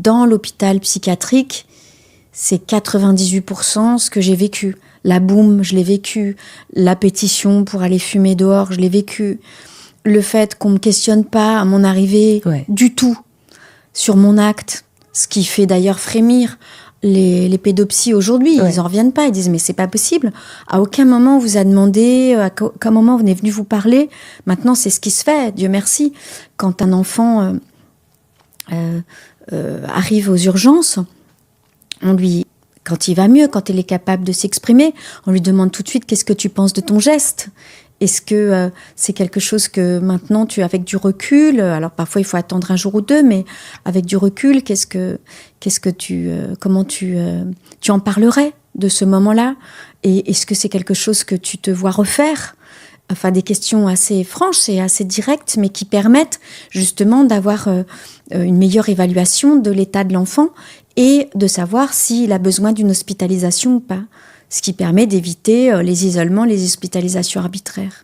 Dans l'hôpital psychiatrique, c'est 98% ce que j'ai vécu. La boum, je l'ai vécu. La pétition pour aller fumer dehors, je l'ai vécu. Le fait qu'on me questionne pas à mon arrivée du tout sur mon acte, ce qui fait d'ailleurs frémir les pédopsies aujourd'hui. Ils en reviennent pas, ils disent mais c'est pas possible. À aucun moment on vous a demandé, à aucun moment on est venu vous parler. Maintenant c'est ce qui se fait, Dieu merci. Quand un enfant arrive aux urgences, quand il va mieux, quand il est capable de s'exprimer, on lui demande tout de suite qu'est-ce que tu penses de ton geste. Est-ce que c'est quelque chose que maintenant avec du recul, alors parfois il faut attendre un jour ou deux, mais avec du recul, comment tu en parlerais de ce moment-là? Et est-ce que c'est quelque chose que tu te vois refaire? Enfin, des questions assez franches et assez directes, mais qui permettent justement d'avoir une meilleure évaluation de l'état de l'enfant et de savoir s'il a besoin d'une hospitalisation ou pas. Ce qui permet d'éviter les isolements, les hospitalisations arbitraires.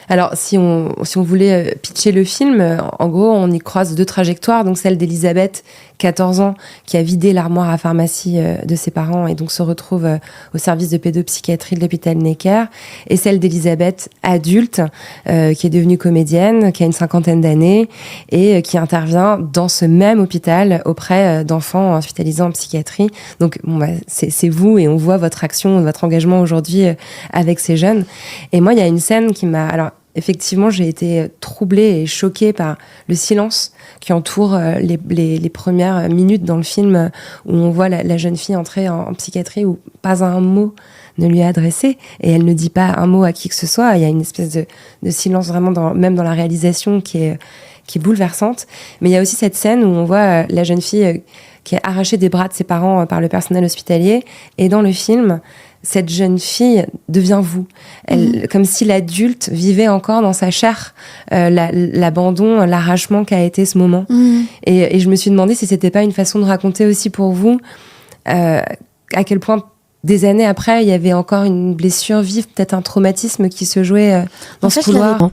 Alors, si on voulait pitcher le film, en gros, on y croise deux trajectoires. Donc, celle d'Elisabeth, 14 ans, qui a vidé l'armoire à pharmacie de ses parents et donc se retrouve au service de pédopsychiatrie de l'hôpital Necker. Et celle d'Elisabeth, adulte, qui est devenue comédienne, qui a une 50aine d'années et qui intervient dans ce même hôpital auprès d'enfants hospitalisés en psychiatrie. Donc, c'est vous et on voit votre action, votre engagement aujourd'hui avec ces jeunes. Et moi, il y a une scène qui m'a... Alors, effectivement, j'ai été troublée et choquée par le silence qui entoure les premières minutes dans le film où on voit la jeune fille entrer en psychiatrie où pas un mot ne lui est adressé et elle ne dit pas un mot à qui que ce soit. Il y a une espèce de silence vraiment même dans la réalisation qui est bouleversante. Mais il y a aussi cette scène où on voit la jeune fille qui est arrachée des bras de ses parents par le personnel hospitalier. Et dans le film, cette jeune fille devient vous. Comme si l'adulte vivait encore dans sa chair l'abandon, l'arrachement qu'a été ce moment. Et je me suis demandé si c'était pas une façon de raconter aussi pour vous à quel point des années après, il y avait encore une blessure vive, peut-être un traumatisme qui se jouait dans ce couloir.